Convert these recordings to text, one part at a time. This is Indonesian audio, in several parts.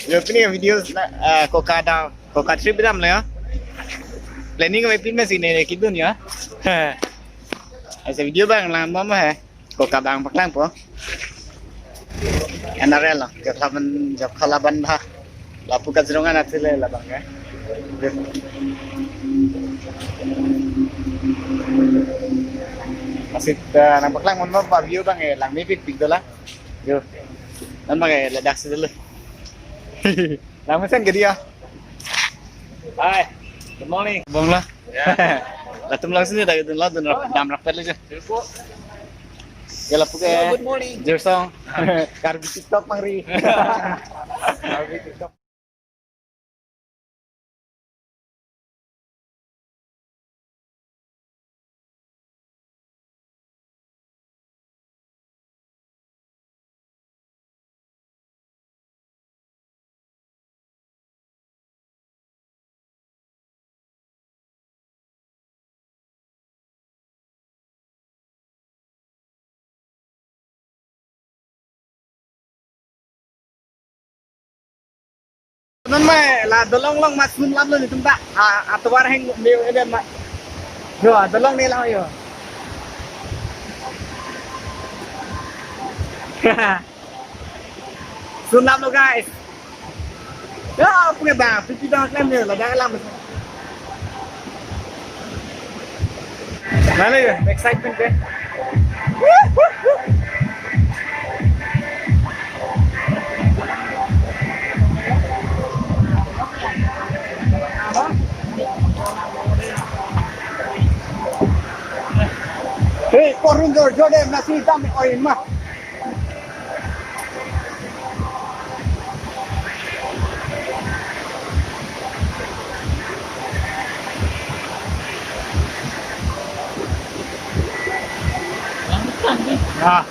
Yo punya video koka trip dam lah ya. Planning में पिन में सीने रे किदुन ya. ऐसे video bang lama mah है. Koka bang paklang po. NRL lah. Jab khalaban bah. Lapu kazrongan athile la bang ya. Masih nampak lang mon pa view bang eh lang may pik dola. Yo. Nan bang eh ladak sa dulu. Lang mo san gadi ya. Hi. Good morning. Bong lah. Ya. Latum lang sini dah lah dun dam rak perle je. Ya lapu ke. Good morning. Jersong. Karbi TikTok mangri. Karbi TikTok. Nun mai la dolong long mas mun lam ni tumta atwar heng meu ede ma yo dolong ni lang yo sun lam lo guys ya punya bang pipi bang klem ni la dah lam mana yo excitement deh Hey, korun jode nasi hitam oin mah. Nah.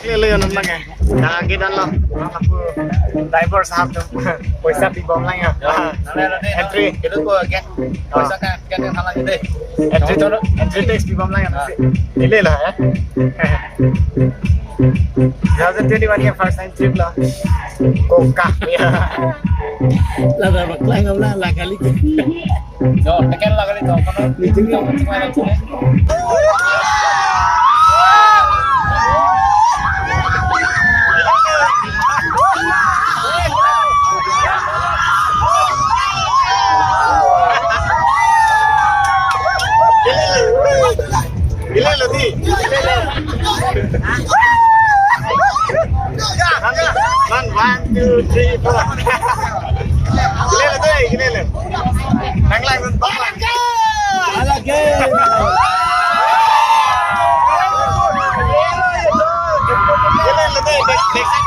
Lele yon lang eh. Nakagidan lang. Aku driver sahab tu. Paisa bibom lang ya. Entry. Itu ko get. Paisa kan yang halang itu. Entry tax bibom lang ya. Lele lah ya. 2021 yang first time trip lah. Koka. Lah baklang ngam lah kali. Yo, tekan lah kali tu. Kalau meeting tu macam mana tu? Gila lo di. Man, 1, 2, 3, 4. Gila lo tuh, gila lo. Nang lang, nang lang. Alage. Gila lo tuh, next.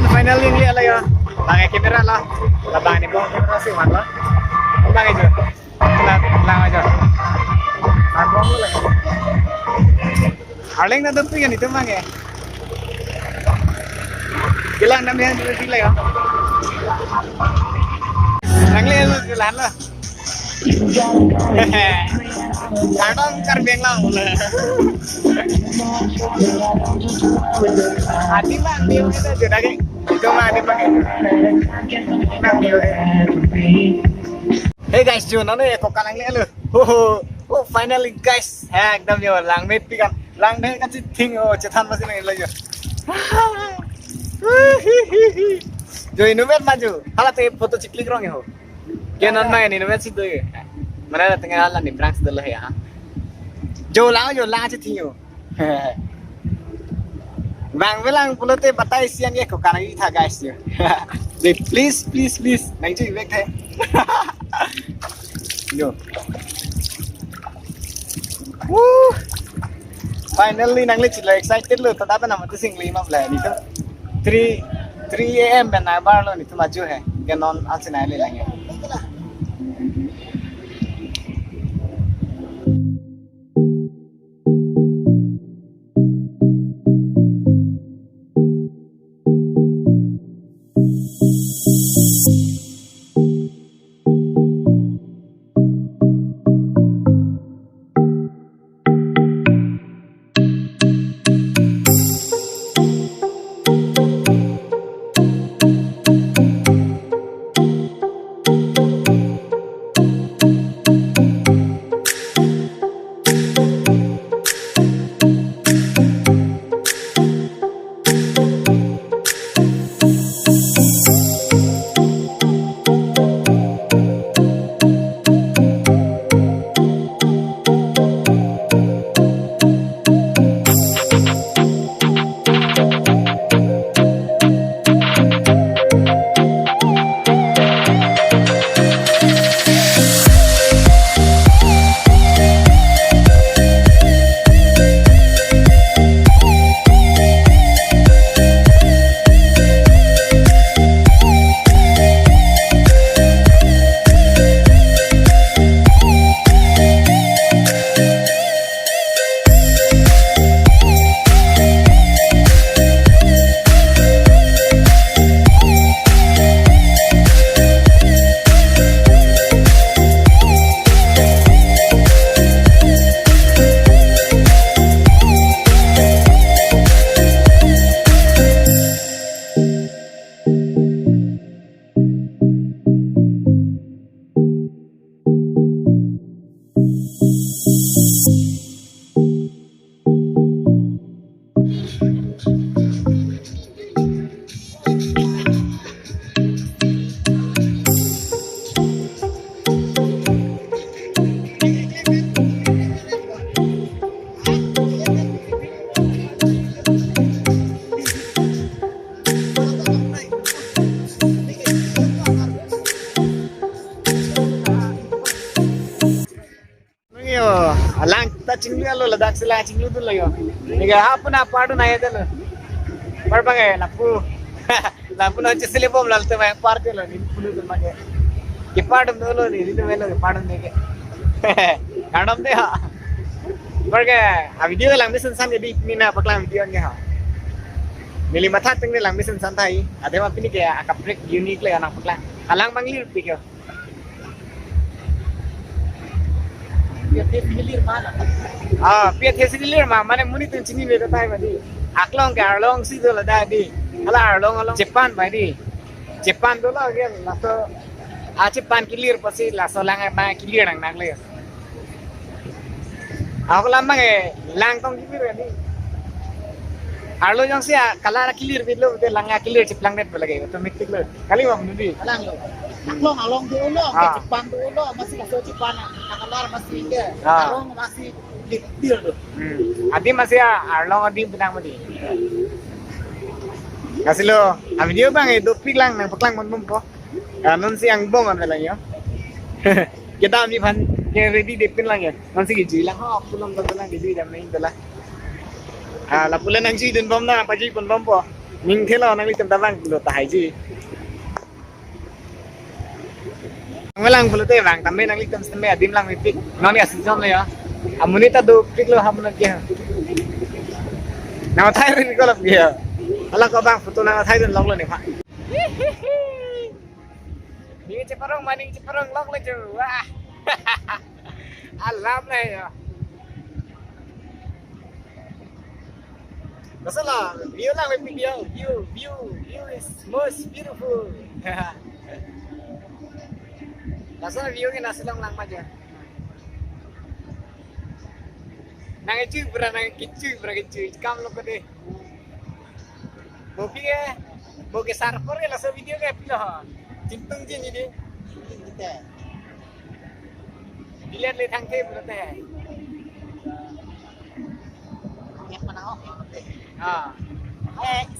Finally ni ala ya. Pakai kamera lah. Labang ni bawa kamera sih man lah. Labang aja. Lang aja. Abang lu lagi. Arling na tentu kan itu mang ya. Gilang namanya gila ya. Nangle lu gilan lah. Kadang karbeng lang. Adi bang, dia kita sudah ke. Itu mah adi bang. Hey guys, Jun, ano ya kok kalang lu? Oh, finally guys, ekdam yo lang met pikan. Lang deh kan ting oh cetan masih nang lagi. Jo inumet maju. Hala te foto ciklik rong yo. Kaya non main inumet situ ya. Mana tengah jalan di Branks dulu ya. Jo lang aja ting yo. Bang bilang pulote batai siang ya kok karang itu guys ya. Jadi please nang cuy back deh. Yo. Woo. Finally nang le chila excited lo tata nama tu singli map lah ni tu 3 AM ben na bar lo ni tu maju hai. Ke non alsin ai le lang ya. चिंगली आलो लदाख से ला चिंगली तो लयो निका आपण पाडू नाही येतलो पर बघा लपू लपू ना चसले बॉम्ब लालते मैं पार केलो नि पुलू तो मागे के पाडम दोलो नि दिनो वेलो पाडम देके काडम दे हा बघा आ video lang mission san jadi ni na paklang video nya ha Mili mata teng ni lang mission san thai ade ma pini ke akaprek unique le anak paklang alang banglir pikyo Dia hilir mana? Pia thesilir ma mane muni tun chini be tai ma di aklong ke arlong si do la da di ala arlong along Japan ba di Japan do la ge la so a Japan kilir pasi la so lang ma kilir nang nang le ako lang mange lang tong kilir ni arlo jang sia kala kilir bidlo de lang kilir chiplang net ba lagi automatic le kali ma muni Alang lo. Along dulu, ke Jepang dulu masih masuk Jepang, akalar masih ke, along masih detail tuh. Adi masih arlong adi benang madi. Kasih lo, video bang itu piklang nang paklang mon po. Non siang bong am lang yo. Kita ambil pan yang ready depin lang ya. Non si giji lang ha, pulang to lang giji jam nain to la. La pulan nang ji din bom na pa ji pun bom po. Ning thelo nang litam tabang lo ta hai ji. Lang puluh teh bang, tapi nang litam stembe adim lang mipik. Noni asison le ya. Amuni ta do pik lo hamna kya. Nama thai rin ko lap kya. Ala ko bang foto na thai rin log lo ni pha. Ni ceparong maning ceparong log le chu. Wah. Alam le ya. Masalah, view lang mipik dia. View is most beautiful. Nasa view ke nasa lang maja. Nang itu berana kicu, kam lo kode. Boki sarper ke nasa video ke pila. Cintung je ni deh. Kita. Dilihat le thang ke berate hai. Yang mana oh? Ah.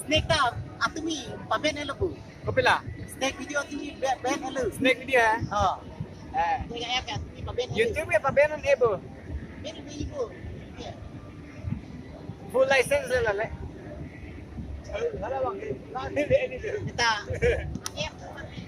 Snake dah, atumi, paben elu bu. Kopila. Snake video atumi ben elu. Snake video hai. Dia kayak apa? Atumi paben elu. YouTube ya pabenan ebo. Ben ibu. Full license lah le. Hala bang. Nanti ini tu. Kita. Em. Bye.